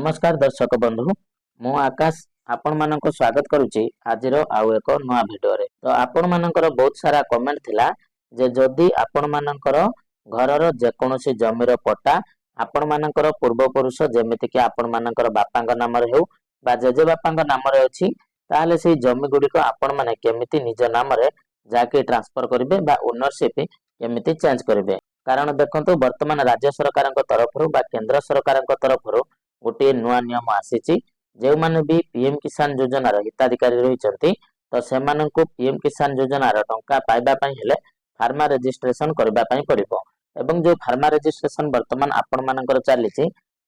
नमस्कार दर्शक बंधु मु आकाश आपण मानको स्वागत करुच्ची आज आउ एक नुआ भिडियो रे। तो आपण मानकर बहुत सारा कमेंट थिला जे जदि आपण मानकर घरर जेकोसी जमीर पट्टा आपण मानकर पूर्व पुरुष जेमिति कि आपण मानकर बापांक नाम रे हेउ बा जेजे बापांक नाम रे अछि ताले से जमी गुडी को आपण माने केमिति निज नाम रे जाके ट्रांसफर करिवे बा ओनरशिप केमिति चेंज करिवे। कारण देखंतु वर्तमान राज्य सरकार तरफ बा केंद्र सरकार तरफ गोटे नुआ नियम आसी जो माने भी पीएम किसान योजनार हिताधिकारी रही तो से पीएम किसान योजनार टंका पाइबा हेले फार्मा रजिस्ट्रेशन करबा पड़िबो। एवं जो फार्मा रजिस्ट्रेशन वर्तमान आपण मानकर चली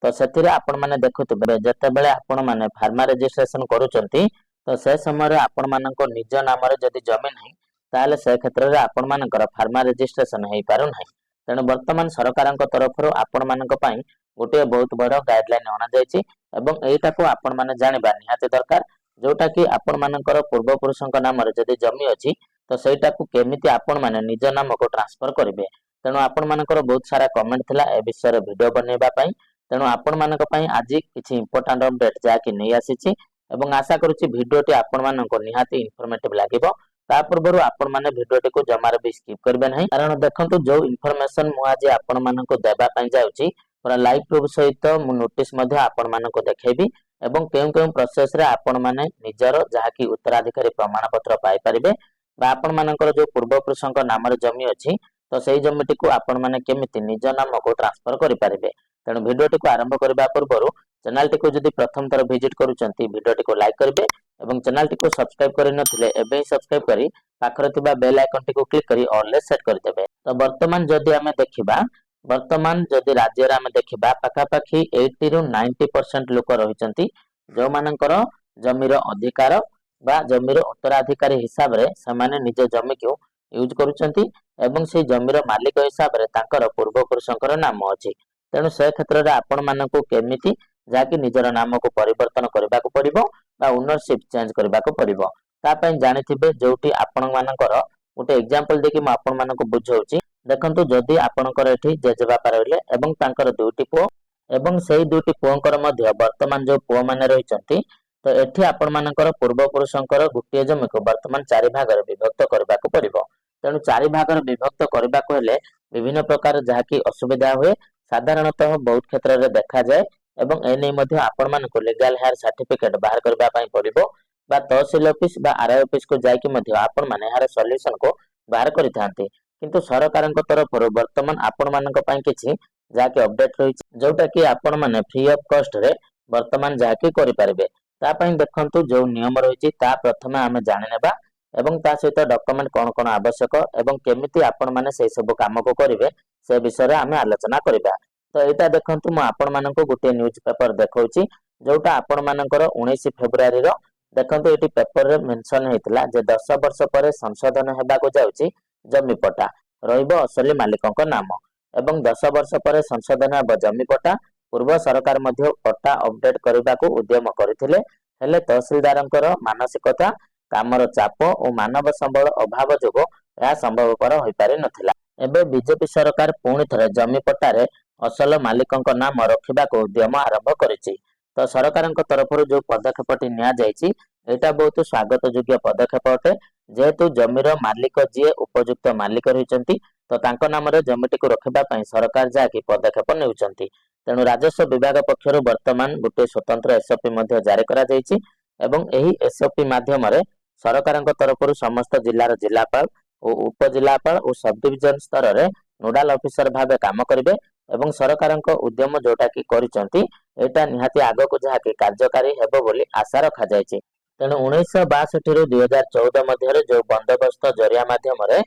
तो से आपण माने देखुथिबे जते बेले आपण माने फार्मा रजिस्ट्रेशन करूचंती तो से समय आपण मानकर निज नाम रे जदि जमी नहीं ताले से क्षेत्र रे आपण मानकर फार्मा रजिस्ट्रेशन हेई पारु नहीं। तेणु वर्तमान सरकार तरफ आपण मानक पई गोटे बहुत बड़ गाइडलाइन अना जायछि एवं एटा को आपण माने जानिबा निहाते दरकार जोटा कि आपण मानकर पूर्व पुरुषक नाम रे जदि जमी अछि तो सेटा को केमिति आपण माने निज नाम को ट्रांसफर करिवे। तेणु आपण मानकर बहुत सारा कमेंट थिला ए विषय रे वीडियो बनेबा पई। तेणु आपण मानक पई आज किछि इंपोर्टेंट अपडेट जाकि नै आसीछि एवं आशा करूछि वीडियोटी आपण मानक निहाती इन्फॉर्मेटिव लागिबो। ता पूर्व आपण माने वीडियोटी को जमार भी स्किप करबे नहीं कारण देखंतु जो इन्फॉर्मेशन मु आज आपण मानक देबा पई जाउछि पूरा लाइव प्रूफ सहित मु नोटिस मध्ये आपण मानक देखेबी एवं केउ केउ प्रोसेस रे आपण माने निजर जहाकी उत्तराधिकारी प्रमाण पत्र पाई परिबे बा आपण मानकर जो पूर्व पुरुषक नाम रे जमी अछि तो सेही जमीटी को आपण माने केमिति निज नाम को ट्रांसफर करि परिबे। तेणु वीडियोटी को आरंभ करबा पूर्व चैनल टी को जदि प्रथम थर विजिट करूचंती वीडियोटी को लाइक करिवे एवं चैनल टी को सब्सक्राइब करि नथिले एबे सब्सक्राइब करी पाखरे थिबा बेल आइकन टी को क्लिक करी ऑल ले सेट कर देबे। तो वर्तमान जदि हमें देखिबा वर्तमान जदि राज्य रे हमें देखिबा पाखापाखी 80 रु 90% लोक रहिचंती जो मानकर जमीर अधिकार बा जमीर उत्तराधिकारी हिसाब रे समाने निज जमी को यूज करूचंती एवं से जमीर मालिक हिसाब रे तांकर पूर्व पुरुषंकर नाम अछि। तेणु से क्षेत्र रे आपण मानकु केमिति जाकि निजर नाम को परिवर्तन करबा को पड़िबो बा ओनरशिप चेंज करबा को पड़िबो ता पई जानिथिबे जोटी आपण मानकर गोटे एग्जांपल देखि म आपण मानकु बुझौछि। देखंतु जदि आपणकर एठी जेजे बापा रहिले एवं तांकर दुईटी पुओ एवं सेही दुईटी पुओंकर मध्य वर्तमान जो पुओ माने रहिचंती तो एठी आपण मानकर पूर्व पुरुषंकर गुटिए जमी को वर्तमान चारि भाग रे विभक्त करबा को पड़िबो। तेणु चारि भाग रे विभक्त करबा को हेले विभिन्न प्रकार जहाकी असुविधा हुए साधारणतः बहुत क्षेत्र रे देखा जाए एवं एनै मध्य आपण मानकु लीगल हेयर सर्टिफिकेट बाहर करबा पई पड़िबो बा तहसील ऑफिस बा आरआई ऑफिस को जायकि मध्य आपण माने हार सॉल्यूशन को बाहर करिथांती। किंतु सरकार तरफ वर्तमान आपण मानक पई किछि जाके अपडेट रही जोटा कि आपण माने फ्री ऑफ कॉस्ट रे वर्तमान जाके करि परिबे। ता पई देखंतु जो नियम रही ता प्रथमे आमे जानि नेबा एवं ता सहित डॉक्यूमेंट कोन कोन आवश्यक एवं केमिति आपण माने से सब काम को करिवे से विषय रे आमे आलोचना करिबा। तो एटा देखंतु म आपण मानक गोटे न्यूज पेपर देखौछि जोटा आपण मानकर 19 फेब्रुआरी रो देखंतु एटी पेपर रे मेंशन हेतिला जे 10 वर्ष पर संशोधन हेबा को जाउछि जमी पट्टा रहिबो असली मालिकक नाम एवं 10 वर्ष पर संशोधन हेबो जमी पट्टा पूर्व सरकार मध्य पट्टा अपडेट करबा को उद्यम करथिले हेले तहसीलदारंकर मानसिकता कामर चाप और मानव संबल अभाव जोगो या संभवपर होई पारि नथिला। एबे बीजेपी सरकार पुणी थरे जमी पट्टा रे असल मालिकक नाम रखिबा को उद्यम आरंभ करिछि। तो सरकार तरफ जो पदक्षेपटी निया जायछि एटा बहुत स्वागत योग्य पदक्षेप अटे जेहेतु जमीर मालिक जी उपयुक्त मालिक रहिचंती तो तांको नाम रे जमीटी को रखिबा पई सरकार जाकी पदक्षेप नेउचंती। तेणु राजस्व विभाग पक्षरु वर्तमान गोटे स्वतंत्र एसओपी मध्ये जारी करा जायछि एवं एही एसओपी माध्यम रे सरकार तरफ समस्त जिल्लार जिलापाल और उपजिलापाल और सब डिविजन स्तर रे नोडाल ऑफिसर भाबे काम करिवे एवं सरकार उद्यम जोटा कि करिसंती एटा निहाती आगो को जहाकी कार्यकारी हेबो बोली आशा रखा जायछि। तेणु 1962 रु 2014 मध्य जो बंदोबस्त जरिया माध्यम रे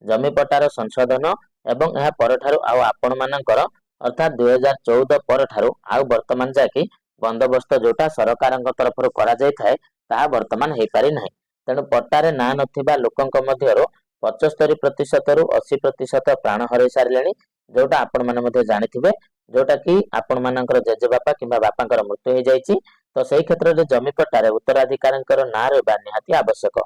जमी पट्टार संशोधन एवं यह परठारु आउ आपण मानकर अर्थात 2014 परठारु आउ वर्तमान जाकी बंदोबस्त जोटा सरकार तरफ करा जाय थाए ता वर्तमान हेई पारि नाही। तेणु पट्टारे ना नथिबा लोकंक मध्यरो 75% रु 80% प्राण हरै सारिलेनी जोटा आपण माने मध्ये जानिथिबे जोटा कि आपण मानकर जेजे बापा किबा बापांकर मृत्यु हो जायछि तो सेही क्षेत्र रे जमी पट्टारे उत्तराधिकारंकर ना रहबा निहाती आवश्यक।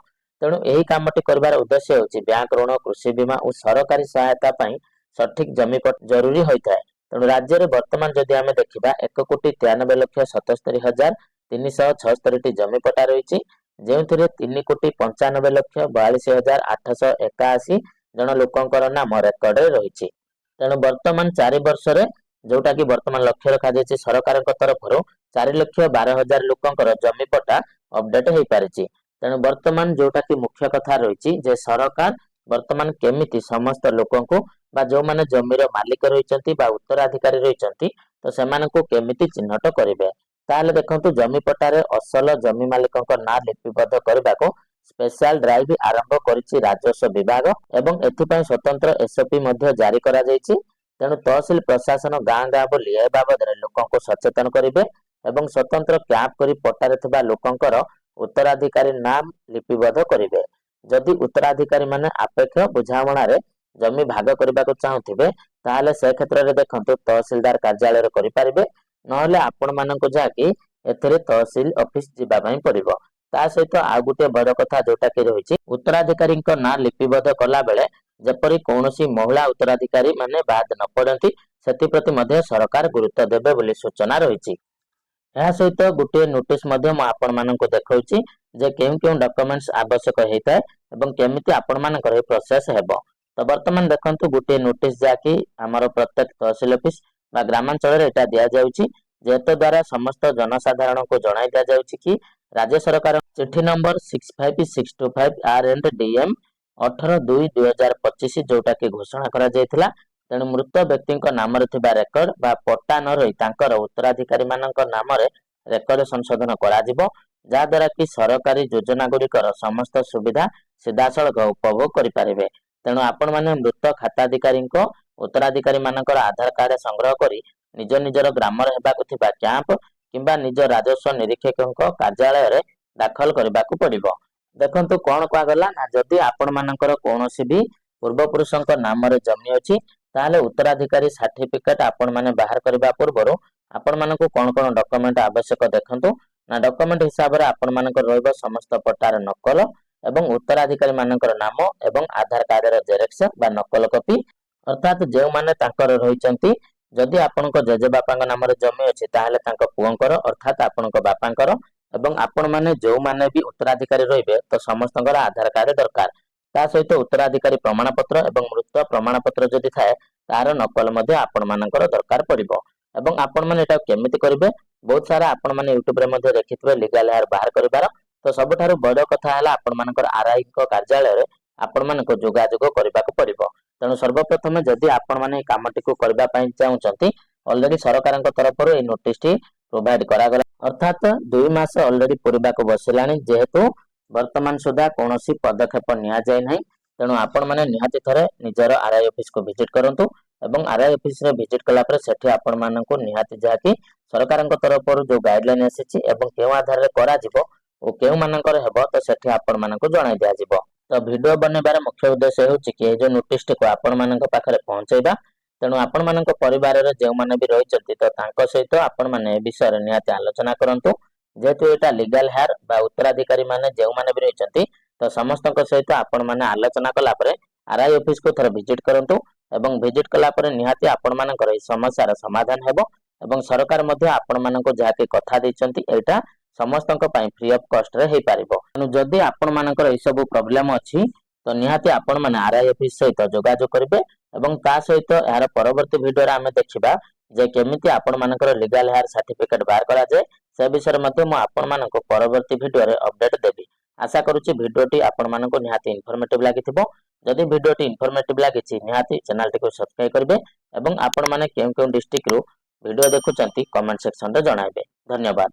तेणु एही कामटी करबार उद्देश्य होछि बैंक ऋण कृषि बीमा और सरकारी सहायता पई सठिक जमी पट्टा जरूरी होइथाय। ତେଣୁ ରାଜ୍ୟରେ ବର୍ତ୍ତମାନ ଯଦି ଆମେ ଦେଖିବା 1,93,77,376ଟି ଜମିପଟା ରହିଛି, ଯେଉଁଥିରେ 3,95,42,881 ଜଣ ଲୋକଙ୍କର ନାମ ରେକର୍ଡରେ ରହିଛି। ତେଣୁ ବର୍ତ୍ତମାନ 4 ବର୍ଷରେ ଯୋଉଟା କି ବର୍ତ୍ତମାନ ଲକ୍ଷ୍ୟ ରଖାଯାଇଛି ସରକାରଙ୍କ ତରଫରୁ 4,12,000 ଲୋକଙ୍କର ଜମିପଟା ଅପଡେଟ ହେଇପାରିଛି। ତେଣୁ ବର୍ତ୍ତମାନ ଯୋଉଟା କି ମୁଖ୍ୟ କଥା ରହିଛି ଯେ ସରକାର ବର୍ତ୍ତମାନ କେମିତି ସମସ୍ତ ଲୋକଙ୍କୁ ବା ଯୋଉମାନେ ଜମିର ମାଲିକ ରହିଛନ୍ତି ବା ଉତ୍ତରାଧିକାରୀ ରହିଛନ୍ତି ତ ସେମାନଙ୍କୁ କେମିତି ଚିହ୍ନଟ କରିବେ। ତାହେଲେ ଦେଖନ୍ତୁ ଜମିପଟାରେ ଅସଲ ଜମି ମାଲିକଙ୍କ ନାଁ ଲିପିବଦ୍ଧ କରିବାକୁ ସ୍ପେଶାଲ ଡ୍ରାଇଭ ଆରମ୍ଭ କରିଛି ରାଜସ୍ୱ ବିଭାଗ ଏବଂ ଏଥିପାଇଁ ସ୍ୱତନ୍ତ୍ର SOP ମଧ୍ୟ ଜାରି କରାଯାଇଛି। ତେଣୁ ତହସିଲ ପ୍ରଶାସନ ଗାଁ ଗାଁ ବୁଲି ଏ ବାବଦରେ ଲୋକଙ୍କୁ ସଚେତନ କରିବେ ଏବଂ ସ୍ୱତନ୍ତ୍ର କ୍ୟାମ୍ପ କରି ପଟ୍ଟାରେ ଥିବା ଲୋକଙ୍କର ଉତ୍ତରାଧିକାରୀ ନାମ ଲିପିବଦ୍ଧ କରିବେ। ଯଦି ଉତ୍ତରାଧିକାରୀ ମାନେ ଆପେକ୍ଷ ବୁଝାମଣାରେ ଜମି ଭାଗ କରିବାକୁ ଚାହୁଁଥିବେ ତାହେଲେ ସେ କ୍ଷେତ୍ରରେ ଦେଖନ୍ତୁ ତହସିଲଦାର କାର୍ଯ୍ୟାଳୟରେ କରିପାରିବେ, ନହେଲେ ଆପଣ ମାନଙ୍କୁ ଯାହାକି ଏଥିରେ ତହସିଲ ଅଫିସ ଯିବା ପାଇଁ ପଡିବ। ତା ସହିତ ଆଉ ଗୋଟିଏ ବଡ କଥା ଯୋଉଟା କି ରହିଛି ଉତ୍ତରାଧିକାରୀଙ୍କ ନାଁ ଲିପିବଦ୍ଧ କଲା ବେଳେ ଯେପରି କୌଣସି ମହିଳା ଉତ୍ତରାଧିକାରୀ ମାନେ ବାଦ ନ ପଡନ୍ତି ସେଥିପ୍ରତି ମଧ୍ୟ ସରକାର ଗୁରୁତ୍ୱ ଦେବେ ବୋଲି ସୂଚନା ରହିଛି। ଏହା ସହିତ ଗୋଟିଏ ନୋଟିସ ମଧ୍ୟ ମୁଁ ଆପଣ ମାନଙ୍କୁ ଦେଖାଉଛି ଯେ କେଉଁ କେଉଁ ଡକ୍ୟୁମେଣ୍ଟସ ଆବଶ୍ୟକ ହେଇଥାଏ ଏବଂ କେମିତି ଆପଣ ମାନଙ୍କର ଏହି ପ୍ରୋସେସ ହେବ। ତ ବର୍ତ୍ତମାନ ଦେଖନ୍ତୁ ଗୋଟିଏ ନୋଟିସ ଯାକି ଆମର ପ୍ରତ୍ୟେକ ତହସିଲ ଅଫିସ ବା ଗ୍ରାମାଞ୍ଚଳରେ ଏଟା ଦିଆଯାଉଛି, ଯେହେତୁ ଦ୍ୱାରା ସମସ୍ତ ଜନସାଧାରଣଙ୍କୁ ଜଣାଇ ଦିଆଯାଉଛି କି ରାଜ୍ୟ ସରକାର ଚିଠି ନମ୍ବର 65625 R&DM 18/2/2025 ଯୋଉଟା କି ଘୋଷଣା କରାଯାଇଥିଲା। ତେଣୁ ମୃତ ବ୍ୟକ୍ତିଙ୍କ ନାମରେ ଥିବା ରେକର୍ଡ ବା ପଟ୍ଟା ନ ରହି ତାଙ୍କର ଉତ୍ତରାଧିକାରୀ ମାନଙ୍କ ନାମରେ ରେକର୍ଡ ସଂଶୋଧନ କରାଯିବ, ଯାହା ଦ୍ୱାରା କି ସରକାରୀ ଯୋଜନା ଗୁଡିକର ସମସ୍ତ ସୁବିଧା ସିଧାସଳଖ ଉପଭୋଗ କରିପାରିବେ। ତେଣୁ ଆପଣ ମାନେ ମୃତ ଖାତାଧିକାରୀଙ୍କ ଉତ୍ତରାଧିକାରୀ ମାନଙ୍କର ଆଧାର କାର୍ଡ ସଂଗ୍ରହ କରି ନିଜ ନିଜର ଗ୍ରାମରେ ହେବାକୁ ଥିବା କ୍ୟାମ୍ପ କିମ୍ବା ନିଜ ରାଜସ୍ୱ ନିରୀକ୍ଷକଙ୍କ କାର୍ଯ୍ୟାଳୟରେ ଦାଖଲ କରିବାକୁ ପଡିବ। ଦେଖନ୍ତୁ କଣ କୁହାଗଲା ନା ଯଦି ଆପଣ ମାନଙ୍କର କୌଣସି ବି ପୂର୍ବପୁରୁଷଙ୍କ ନାମରେ ଜମି ଅଛି ତାହେଲେ ଉତ୍ତରାଧିକାରୀ ସାର୍ଟିଫିକେଟ ଆପଣ ମାନେ ବାହାର କରିବା ପୂର୍ବରୁ ଆପଣ ମାନଙ୍କୁ କଣ କଣ ଡକ୍ୟୁମେଣ୍ଟ ଆବଶ୍ୟକ ଦେଖନ୍ତୁ ନା ଡକ୍ୟୁମେଣ୍ଟ ହିସାବରେ ଆପଣ ମାନଙ୍କର ରହିବ ସମସ୍ତ ପଟ୍ଟାର ନକଲ ଏବଂ ଉତ୍ତରାଧିକାରୀ ମାନଙ୍କର ନାମ ଏବଂ ଆଧାର କାର୍ଡର ଜେରକ୍ସ ବା ନକଲ କପି, ଅର୍ଥାତ ଯେଉଁମାନେ ତାଙ୍କର ରହିଛନ୍ତି ଯଦି ଆପଣଙ୍କ ଜେଜେବାପାଙ୍କ ନାମରେ ଜମି ଅଛି ତାହେଲେ ତାଙ୍କ ପୁଅଙ୍କର ଅର୍ଥାତ ଆପଣଙ୍କ ବାପାଙ୍କର ଏବଂ ଆପଣ ମାନେ ଯୋଉମାନେ ବି ଉତ୍ତରାଧିକାରୀ ରହିବେ ତ ସମସ୍ତଙ୍କର ଆଧାର କାର୍ଡ ଦରକାର। ତା ସହିତ ଉତ୍ତରାଧିକାରୀ ପ୍ରମାଣପତ୍ର ଏବଂ ମୃତ ପ୍ରମାଣପତ୍ର ଯଦି ଥାଏ ତାର ନକଲ ମଧ୍ୟ ଆପଣ ମାନଙ୍କର ଦରକାର ପଡିବ। ଏବଂ ଆପଣ ମାନେ ଏଟା କେମିତି କରିବେ ବହୁତ ସାରା ଆପଣ ମାନେ ୟୁଟ୍ୟୁବ ରେ ମଧ୍ୟ ଦେଖିଥିବେ ଲିଗାଲ ହେୟାର ବାହାର କରିବାର। ତ ସବୁଠାରୁ ବଡ କଥା ହେଲା ଆପଣ ମାନଙ୍କର RI ଙ୍କ କାର୍ଯ୍ୟାଳୟରେ ଆପଣ ମାନଙ୍କୁ ଯୋଗାଯୋଗ କରିବାକୁ ପଡିବ। ତେଣୁ ସର୍ବପ୍ରଥମେ ଯଦି ଆପଣ ମାନେ ଏହି କାମଟିକୁ କରିବା ପାଇଁ ଚାହୁଁଛନ୍ତି ଅଲରେଡି ସରକାରଙ୍କ ତରଫରୁ ଏହି ନୋଟିସଟି ପ୍ରୋଭାଇଡ କରାଗଲା, ଅର୍ଥାତ 2 ମାସ ଅଲରେଡି ପୁରିବାକୁ ବସିଲାଣି, ଯେହେତୁ ବର୍ତ୍ତମାନ ସୁଦ୍ଧା କୌଣସି ପଦକ୍ଷେପ ନିଆଯାଇ ନାହିଁ। ତେଣୁ ଆପଣ ମାନେ ନିହାତି ଥରେ ନିଜର RI ଅଫିସକୁ ଭିଜିଟ କରନ୍ତୁ ଏବଂ RI ଅଫିସରେ ଭିଜିଟ କଲା ପରେ ସେଠି ଆପଣ ମାନଙ୍କୁ ନିହାତି ଯାହାକି ସରକାରଙ୍କ ତରଫରୁ ଯୋଉ ଗାଇଡଲାଇନ ଆସିଛି ଏବଂ କେଉଁ ଆଧାରରେ କରାଯିବ ଓ କେଉଁ ମାନଙ୍କର ହେବ ତ ସେଠି ଆପଣ ମାନଙ୍କୁ ଜଣାଇ ଦିଆଯିବ। ତ ଭିଡିଓ ବନେଇବାର ମୁଖ୍ୟ ଉଦ୍ଦେଶ୍ୟ ହେଉଛି କି ଏହି ଯୋଉ ନୋଟିସଟିକୁ ଆପଣ ମାନଙ୍କ ପାଖରେ ପହଞ୍ଚେଇବା। ତେଣୁ ଆପଣ ମାନଙ୍କ ପରିବାରରେ ଯେଉଁମାନେ ବି ରହିଛନ୍ତି ତ ତାଙ୍କ ସହିତ ଆପଣ ମାନେ ଏ ବିଷୟରେ ନିହାତି ଆଲୋଚନା କରନ୍ତୁ। ଯେହେତୁ ଏଟା ଲିଗାଲ ହେୟାର ବା ଉତ୍ତରାଧିକାରୀ ମାନେ ଯେଉଁମାନେ ବି ରହିଛନ୍ତି ତ ସମସ୍ତଙ୍କ ସହିତ ଆପଣ ମାନେ ଆଲୋଚନା କଲା ପରେ RI ଅଫିସକୁ ଥରେ ଭିଜିଟ କରନ୍ତୁ ଏବଂ ଭିଜିଟ କଲା ପରେ ନିହାତି ଆପଣ ମାନଙ୍କର ଏହି ସମସ୍ୟାର ସମାଧାନ ହେବ ଏବଂ ସରକାର ମଧ୍ୟ ଆପଣ ମାନଙ୍କୁ ଯାହାକି କଥା ଦେଇଛନ୍ତି ଏଇଟା ସମସ୍ତଙ୍କ ପାଇଁ ଫ୍ରି ଅଫ କଷ୍ଟ ରେ ହେଇପାରିବ। ତେଣୁ ଯଦି ଆପଣ ମାନଙ୍କର ଏହି ସବୁ ପ୍ରୋବ୍ଲେମ ଅଛି ତ ନିହାତି ଆପଣ ମାନେ RI ଅଫିସ ସହିତ ଯୋଗାଯୋଗ କରିବେ ଏବଂ ତା ସହିତ ଏହାର ପରବର୍ତ୍ତୀ ଭିଡିଓରେ ଆମେ ଦେଖିବା ଯେ କେମିତି ଆପଣ ମାନଙ୍କର ଲିଗାଲ ହେୟାର ସାର୍ଟିଫିକେଟ ବାହାର କରାଯାଏ ସେ ବିଷୟରେ ମଧ୍ୟ ମୁଁ ଆପଣ ମାନଙ୍କୁ ପରବର୍ତ୍ତୀ ଭିଡିଓରେ ଅପଡେଟ ଦେବି। ଆଶା କରୁଛି ଭିଡିଓଟି ଆପଣ ମାନଙ୍କୁ ନିହାତି ଇନଫର୍ମେଟିଭ ଲାଗିଥିବ। ଯଦି ଭିଡିଓଟି ଇନଫର୍ମେଟିଭ ଲାଗିଛି ନିହାତି ଚ୍ୟାନେଲଟିକୁ ସବସ୍କ୍ରାଇବ କରିବେ ଏବଂ ଆପଣ ମାନେ କେଉଁ କେଉଁ ଡିଷ୍ଟ୍ରିକ୍ଟରୁ ଭିଡିଓ ଦେଖୁଛନ୍ତି କମେଣ୍ଟ ସେକ୍ସନରେ ଜଣାଇବେ। ଧନ୍ୟବାଦ।